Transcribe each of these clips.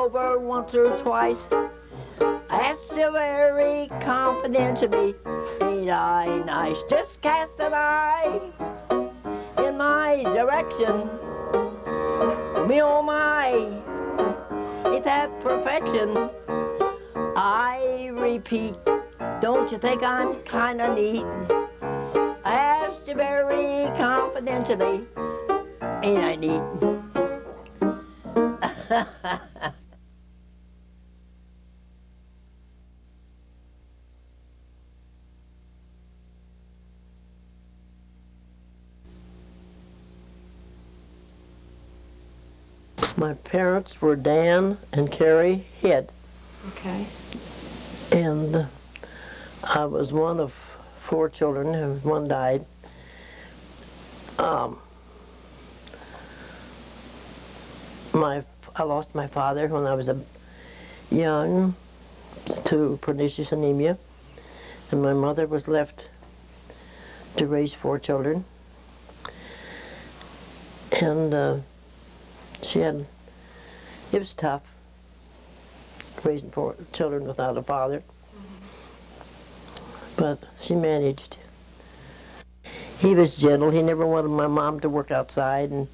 over once or twice. Asked you very confidentially, ain't I nice? Just cast an eye in my direction. Me oh my, ain't that perfection? I repeat, don't you think I'm kinda neat? I asked you very confidentially, ain't I neat? My parents were Dan and Carrie Head. Okay. And I was one of 4 children. One died. I lost my father when I was young to pernicious anemia, and my mother was left to raise 4 children. And it was tough raising 4 children without a father, but she managed. He was gentle. He never wanted my mom to work outside, and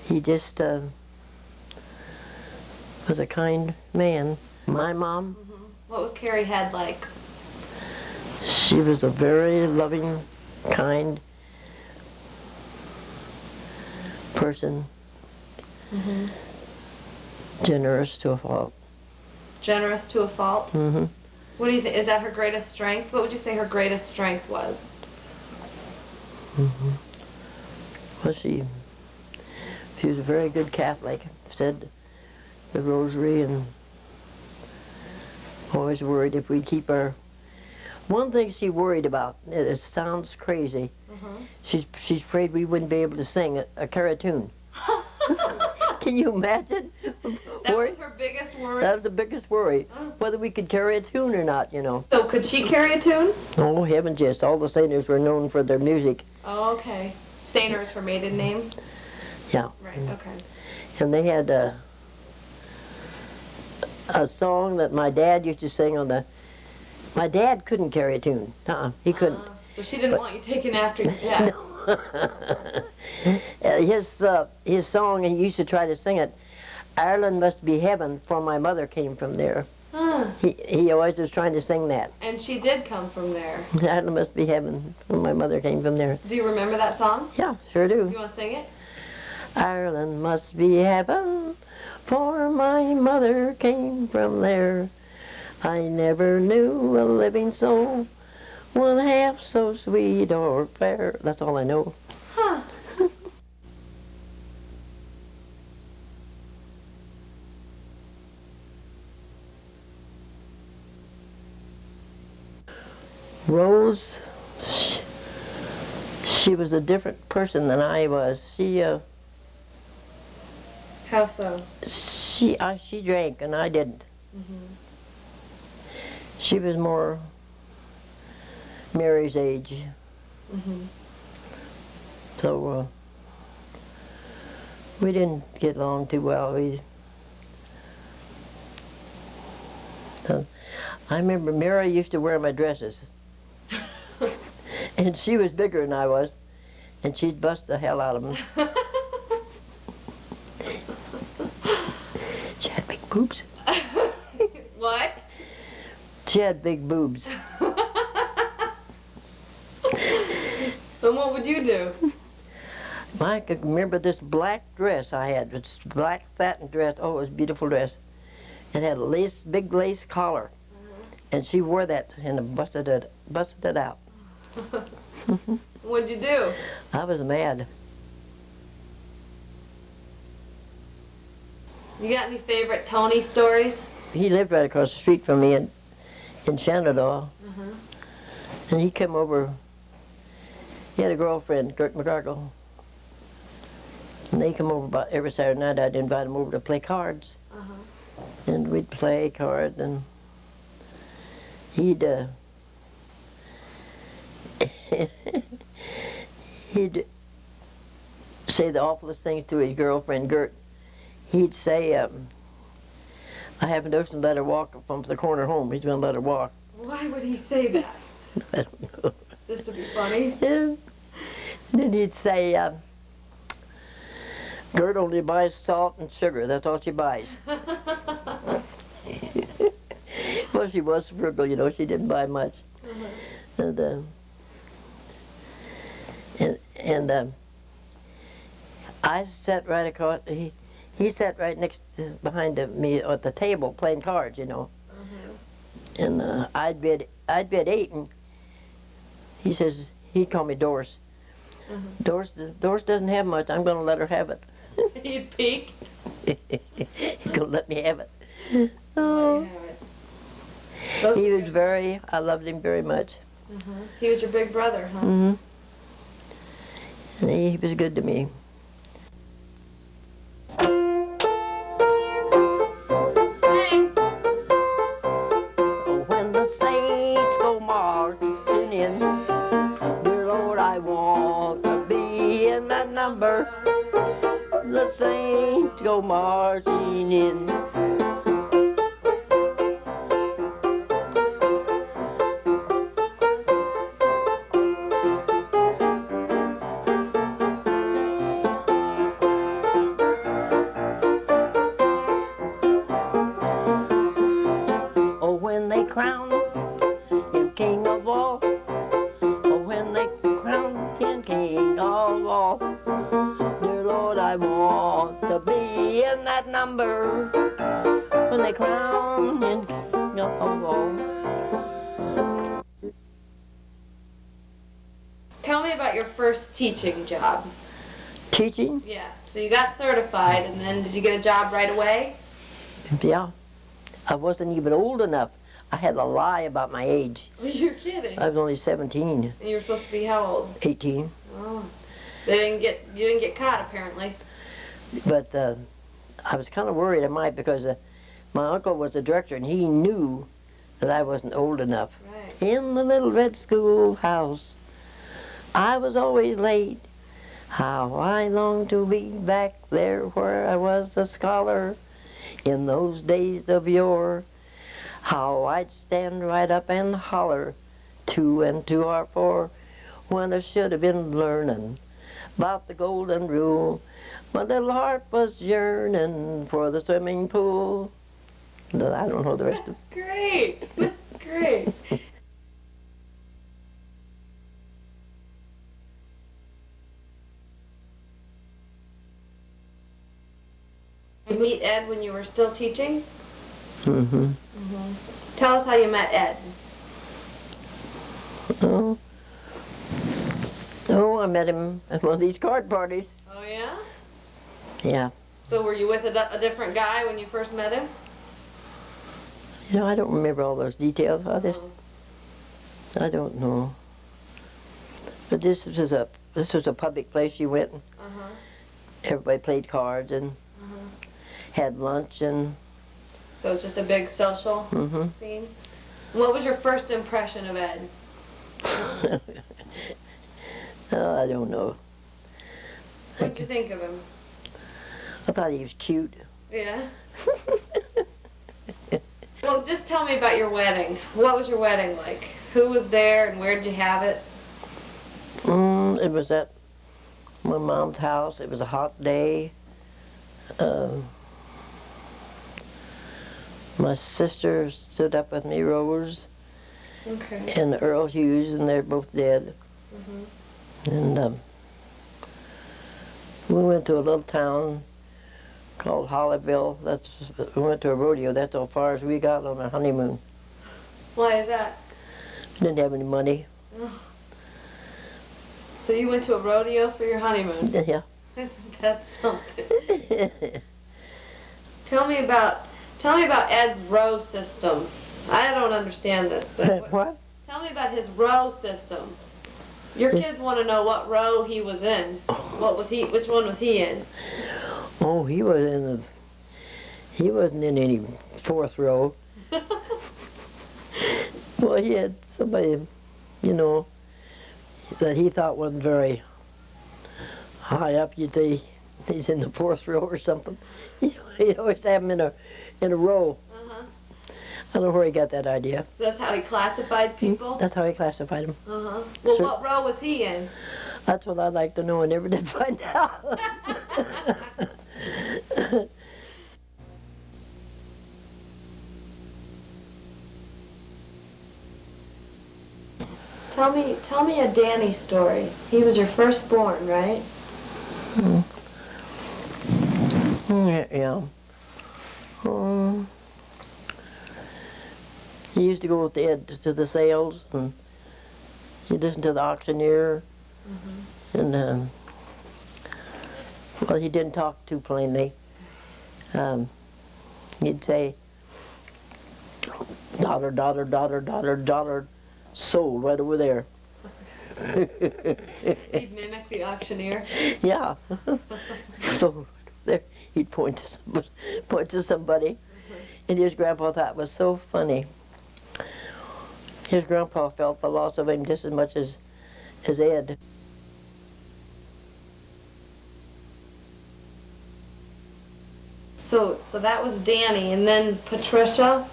he just was a kind man. My mom, What was Carrie Head like? she was a very loving, kind person, generous to a fault. Generous to a fault? Mm-hmm. What do you think? Is that her greatest strength? What would you say her greatest strength was? Well, she was a very good Catholic, said the rosary, and always worried if we'd keep our... One thing she worried about, it sounds crazy, she's afraid we wouldn't be able to sing a caritoon. Can you imagine? That was her biggest worry? That was the biggest worry, whether we could carry a tune or not, you know. So could she carry a tune? Oh, heavens, yes. All the singers were known for their music. Oh, okay. Sainer is her maiden name? Yeah. Right, okay. And they had a song that my dad used to sing on the... My dad couldn't carry a tune. He couldn't. So she didn't want you taking after your dad? His song, and he used to try to sing it, Ireland must be heaven, for my mother came from there. He always was trying to sing that. And she did come from there. Ireland must be heaven, for my mother came from there. Do you remember that song? Yeah, sure do. You want to sing it? Ireland must be heaven, for my mother came from there. I never knew a living soul, one half so sweet or fair. That's all I know. Huh. Rose, she was a different person than I was. How so? She drank and I didn't. She was more Mary's age. So we didn't get along too well. I remember Mary used to wear my dresses. And she was bigger than I was, and she'd bust the hell out of them. She had big boobs. What? She had big boobs. Then what would you do? I could remember this black dress I had, this black satin dress. Oh, it was a beautiful dress. It had a big lace collar, and she wore that and busted it out. What'd you do? I was mad. You got any favorite Tony stories? He lived right across the street from me in Shenandoah, and he came over. He had a girlfriend, Gert McGargle, and they come over about every Saturday night. I'd invite him over to play cards, and we'd play cards, and he'd he'd say the awfulest things to his girlfriend, Gert. He'd say, I haven't noticed him let her walk from the corner home. He's going to let her walk. Why would he say that? I don't know. Just to be funny? Yeah. Then he'd say, Gert only buys salt and sugar. That's all she buys. Well, she was frugal, you know. She didn't buy much. And I sat right across. He sat right next to, behind me at the table playing cards, you know. And I'd bet 8, and he says he'd call me Doris. Doris doesn't have much. I'm going to let her have it. He'd peek. He's going to let me have it. Oh. He was I loved him very much. He was your big brother, huh? And he was good to me. Oh, when the saints go marching in, dear Lord, I want to be in that number. The saints go marching in. Oh, when they crown him king of all. Oh, when they crown him king of all. Dear Lord, I want to be in that number. When they crown him king of all. Tell me about your first teaching job. Teaching? Yeah. So you got certified, and then did you get a job right away? Yeah. I wasn't even old enough. I had to lie about my age. You're kidding. I was only 17, And you were supposed to be how old? 18. Oh. You didn't get caught, apparently. But I was kind of worried I might, because my uncle was the director and he knew that I wasn't old enough. Right. In the little red schoolhouse, I was always late. How I longed to be back there where I was a scholar in those days of yore. How I'd stand right up and holler, 2 and 2 are 4, when I should have been learning about the golden rule. My little heart was yearning for the swimming pool. I don't know the rest of it. Great. Great. You meet Ed when you were still teaching? Mm-hmm. Tell us how you met Ed. Oh, I met him at one of these card parties. Oh, yeah? Yeah. So were you with a different guy when you first met him? You know, I don't remember all those details. I don't know. But this was a public place you went, and everybody played cards and had lunch, and So it's just a big social scene? What was your first impression of Ed? Oh, I don't know. What did you think of him? I thought he was cute. Yeah? Well, just tell me about your wedding. What was your wedding like? Who was there and where did you have it? It was at my mom's house. It was a hot day. My sister stood up with me, Rose, and Earl Hughes, and they're both dead. And we went to a little town called Hollyville. We went to a rodeo. That's how far as we got on our honeymoon. Why is that? We didn't have any money. So you went to a rodeo for your honeymoon? Yeah. That's something. Tell me about Ed's row system. I don't understand this. What? Tell me about his row system. Your kids want to know what row he was in. Which one was he in? Oh, he wasn't in any 4th row. Well, he had somebody, you know, that he thought wasn't very high up. You'd say he's in the 4th row or something. He'd always have him in a row. I don't know where he got that idea. That's how he classified people? That's how he classified them. Uh-huh. Well, Sure. what row was he in? That's what I'd like to know. I never did find out. Tell me a Danny story. He was your firstborn, right? Yeah. He used to go with Ed to the sales, and he'd listen to the auctioneer, and well, he didn't talk too plainly. He'd say, "Dollar, dollar, dollar, dollar, dollar, sold right over there." He'd mimic the auctioneer. Yeah. So there, he'd point to somebody, and his grandpa thought it was so funny. His grandpa felt the loss of him just as much as Ed. So that was Danny, and then Patricia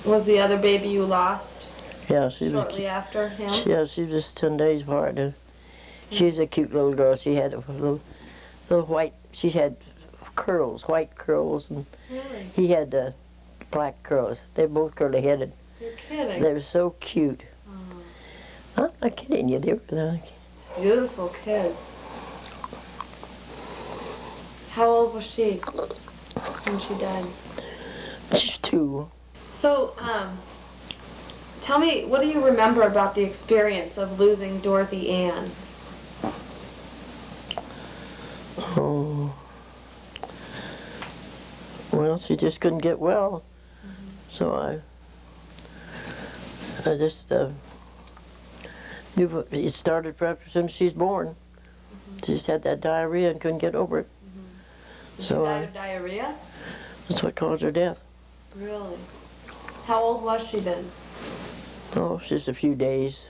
was the other baby you lost Yeah, she was. shortly after him. Yeah, she was just 10 days apart. She was a cute little girl. She had a little white. She had curls, white curls, and Really? he had black curls. They're both curly headed. You're kidding. They were so cute. Oh, I'm not kidding you. They were. beautiful kid. How old was she when she died? She's 2. So, tell me, what do you remember about the experience of losing Dorothy Ann? Oh. Well, she just couldn't get well. So I just knew it started as soon as she's born. She just had that diarrhea and couldn't get over it. She So died of diarrhea? that's what caused her death. Really? How old was she then? Oh, just a few days.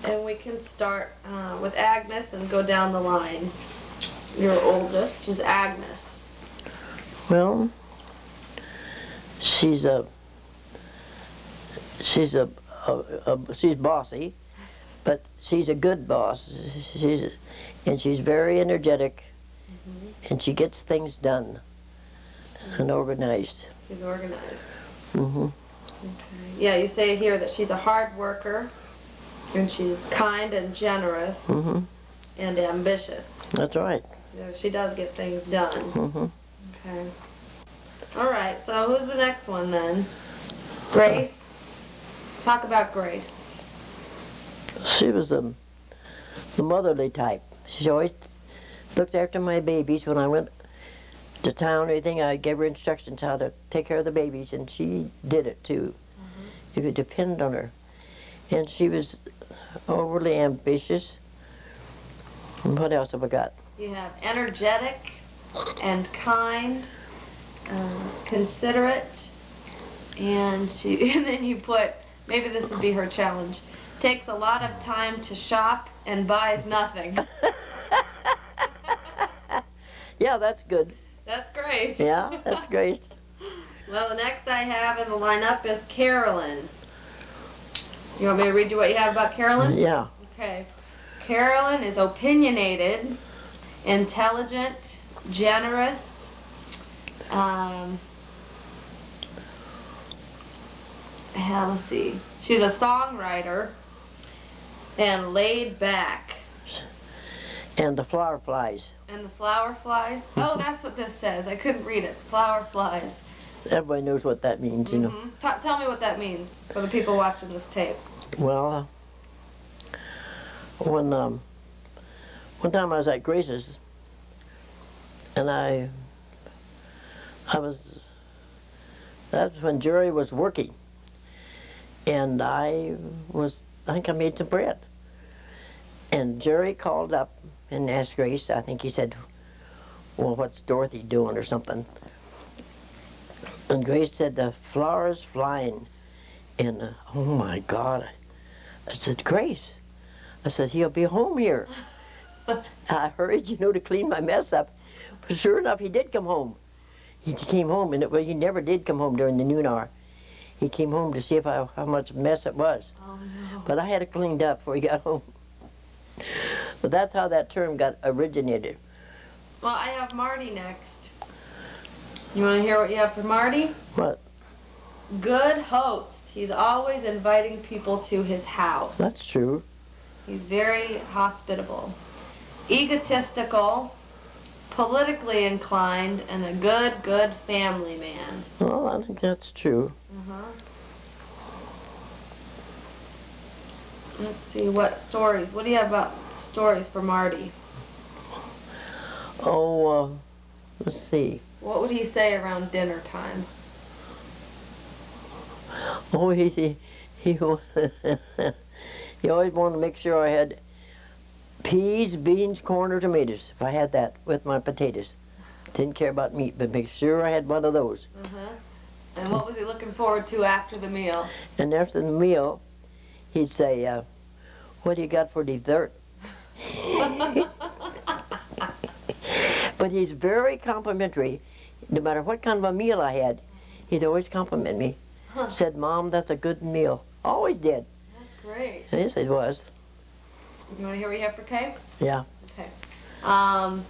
And we can start with Agnes and go down the line. Your oldest is Agnes. Well, she's bossy, but she's a good boss. She's very energetic, and she gets things done and organized. She's organized. Hmm. Okay. Yeah, you say here that she's a hard worker, and she's kind and generous Hmm. and ambitious. That's right. Yeah, she does get things done. Hmm. Okay. All right, so who's the next one then? Grace? Talk about Grace. She was the motherly type. She always looked after my babies. When I went to town or anything, I gave her instructions how to take care of the babies, and she did it too. You could depend on her. And she was overly ambitious. And what else have I got? You have energetic and kind, considerate, and and then you put, maybe this would be her challenge, takes a lot of time to shop and buys nothing. Yeah, that's good. That's Grace. Yeah, that's Grace. Well, the next I have in the lineup is Carolyn. You want me to read you what you have about Carolyn? Yeah. Okay. Carolyn is opinionated, intelligent, generous, let's see. She's a songwriter and laid back. And the flower flies. And the flower flies. Oh, that's what this says. I couldn't read it. Flower flies. Everybody knows what that means, you know. Tell me what that means for the people watching this tape. Well, one time I was at Grace's, and that was when Jerry was working, and I think I made some bread, and Jerry called up and asked Grace. I think he said, "Well, what's Dorothy doing?" or something. And Grace said, "The flowers flying." And oh my God, I said, "Grace, I said, he'll be home here. I hurried, to clean my mess up. But sure enough, he did come home. He came home, and he never did come home during the noon hour. He came home to see if how much mess it was. Oh, no. But I had it cleaned up before he got home. But that's how that term got originated. Well, I have Marty next. You want to hear what you have for Marty? What? Good host. He's always inviting people to his house. That's true. He's very hospitable. Egotistical, politically inclined, and a good family man. Well, I think that's true. Let's see, what stories? What do you have about stories for Marty? Oh, let's see. What would he say around dinner time? Oh, he he always wanted to make sure I had peas, beans, corn, or tomatoes. If I had that with my potatoes. Didn't care about meat, but make sure I had one of those. And what was he looking forward to after the meal? And after the meal, he'd say, what do you got for dessert? But he's very complimentary. No matter what kind of a meal I had, he'd always compliment me. Said, Mom, that's a good meal. Always did. That's great. Yes, it was. You want to hear what you have for Kay? Yeah. Okay.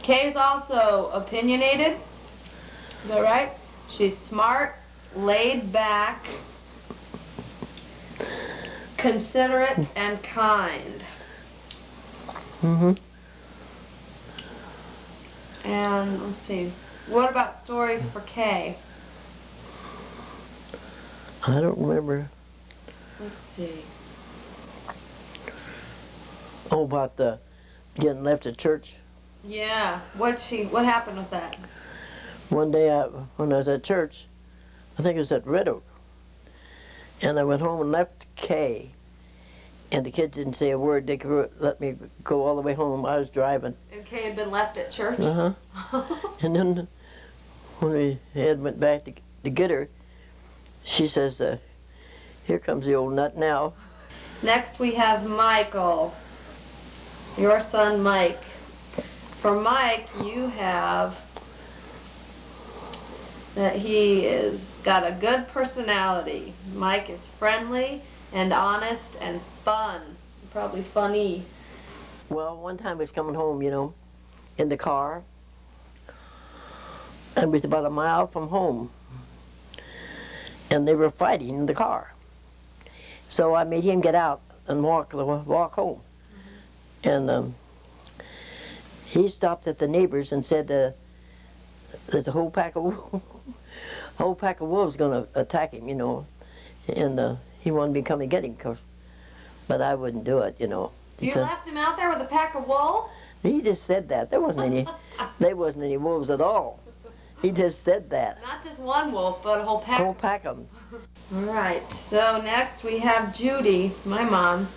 Kay's also opinionated. Is that right? She's smart, laid back, considerate, and kind. And let's see. What about stories for Kay? I don't remember. Let's see. Oh, about getting left at church. Yeah. What happened with that? One day when I was at church, I think it was at Red Oak, and I went home and left Kay, and the kids didn't say a word. They could let me go all the way home. I was driving. And Kay had been left at church? And then when we went back to get her, she says, here comes the old nut now. Next we have Michael, your son Mike. For Mike, you have that he is got a good personality. Mike is friendly and honest and fun, probably funny. Well, one time I was coming home, in the car, and it was about a mile from home, and they were fighting in the car. So I made him get out and walk home. And he stopped at the neighbors and said there's a whole pack of wolves going to attack him, and he wanted me to come and get him, of course. But I wouldn't do it, You left him out there with a pack of wolves? He just said that. There wasn't any wolves at all. He just said that. Not just one wolf, but a whole pack. Whole pack of them. All right. So next we have Judy, my mom.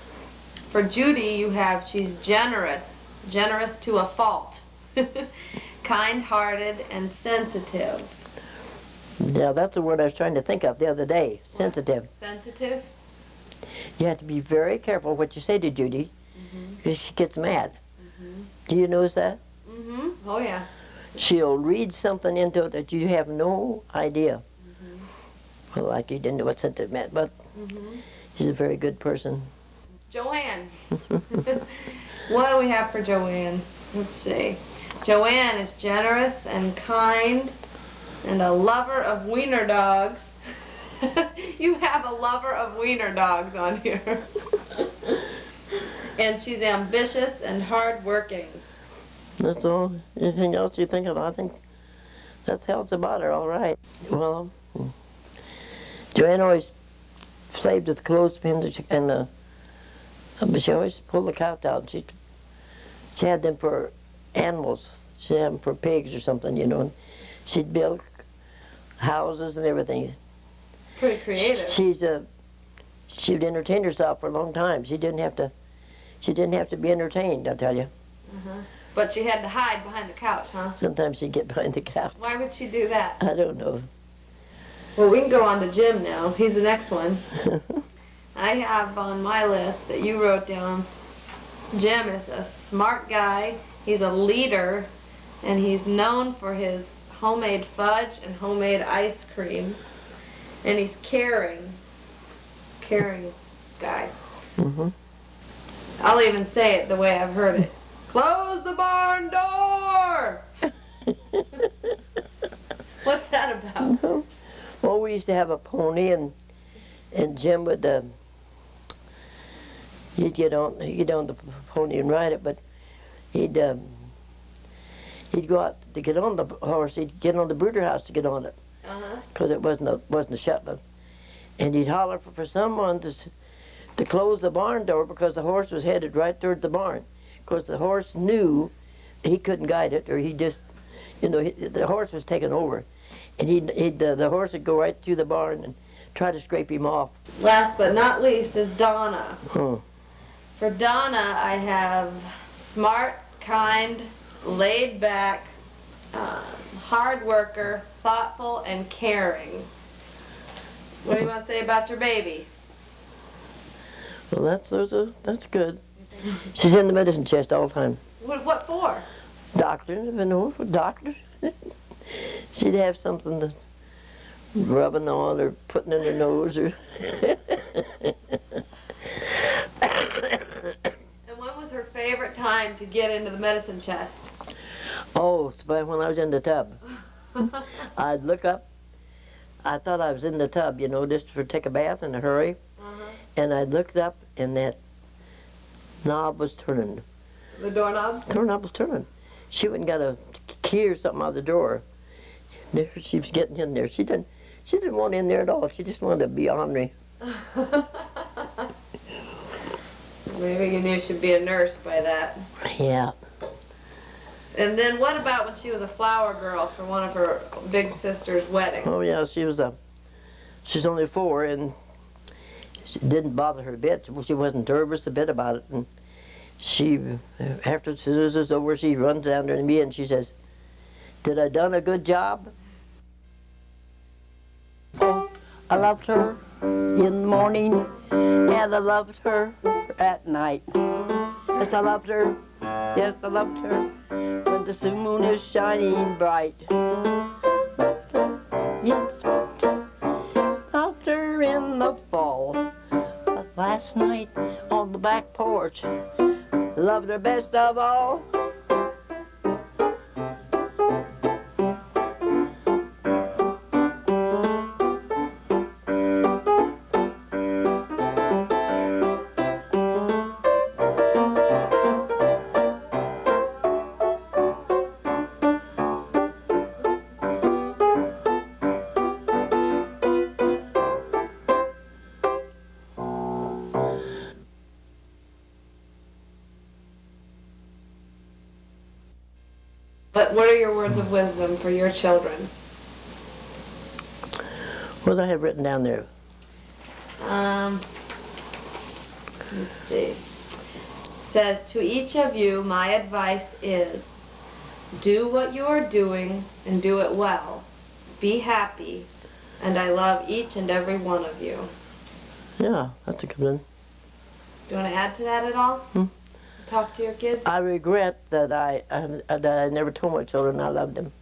For Judy, she's generous to a fault, kind-hearted and sensitive. Yeah, that's the word I was trying to think of the other day. Sensitive. Sensitive? You have to be very careful what you say to Judy, because she gets mad. Do you notice that? Oh, yeah. She'll read something into it that you have no idea. Well, like you didn't know what sensitive meant, but she's a very good person. Joanne. What do we have for Joanne? Let's see. Joanne is generous and kind and a lover of wiener dogs. You have a lover of wiener dogs on here. And she's ambitious and hardworking. That's all. Anything else you think of? I think that's how it's about her, all right. Well, Joanne always played with clothespins but she always pulled the couch out. She had them for animals. She had them for pigs or something, and she'd build houses and everything. Pretty creative. She'd entertain herself for a long time. She didn't have to be entertained, I'll tell you. But she had to hide behind the couch, huh? Sometimes she'd get behind the couch. Why would she do that? I don't know. Well, we can go on to Jim now. He's the next one. I have on my list that you wrote down, Jim is a smart guy. He's a leader, and he's known for his homemade fudge and homemade ice cream. And he's caring guy. Mm-hmm. I'll even say it the way I've heard it. Close the barn door! What's that about? Well, we used to have a pony, and Jim would he'd get on the pony and ride it, but he'd go out to get on the horse. He'd get on the brooder house to get on it, because it wasn't a Shetland, and he'd holler for someone to close the barn door because the horse was headed right toward the barn, because the horse knew he couldn't guide it, or he just, the horse was taken over, and the horse would go right through the barn and try to scrape him off. Last but not least is Donna. Huh. For Donna, I have smart, kind, laid back, hard worker, thoughtful, and caring. What do you want to say about your baby? Well, that's good. She's in the medicine chest all the time. What for? Doctor, doctor. She'd have something to rubbing on or putting in her nose or. And when was her favorite time to get into the medicine chest? Oh, it's when I was in the tub. I'd look up. I thought I was in the tub, just to take a bath in a hurry. And I looked up, and that knob was turning. The doorknob? The doorknob was turning. She went and got a key or something out of the door. There she was getting in there. She didn't want in there at all. She just wanted to be ornery. Maybe you knew she'd be a nurse by that. Yeah. And then what about when she was a flower girl for one of her big sister's weddings? Oh yeah, she's only 4, and it didn't bother her a bit. She wasn't nervous a bit about it. And she, after as soon as it's over, she runs down to me and she says, "Did I done a good job?" Oh, I loved her in the morning, and I loved her at night. Yes, I loved her. Yes, I loved her when the moon is shining bright. Loved her, yes, loved her in the fall. But last night on the back porch, loved her best of all. But what are your words of wisdom for your children? What do I have written down there? Let's see. It says, to each of you, my advice is, do what you are doing and do it well. Be happy, and I love each and every one of you. Yeah, that's a good one. Do you want to add to that at all? Talk to your kids? I regret that I never told my children I loved them.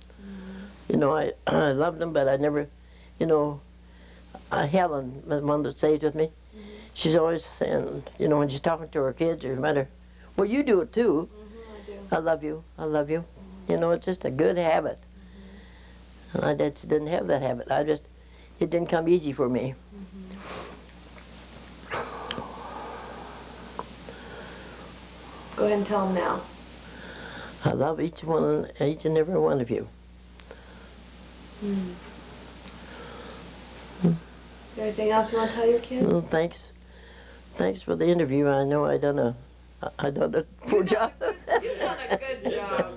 I loved them, but I never, Helen, the one that stays with me, she's always saying, when she's talking to her kids, or no matter, well, you do it too. I do. I love you. I love you. It's just a good habit. And I just didn't have that habit. It didn't come easy for me. Go ahead and tell them now. I love each and every one of you. Anything else you want to tell your kids? Well, thanks for the interview. I know I done a poor job. You've done a good job.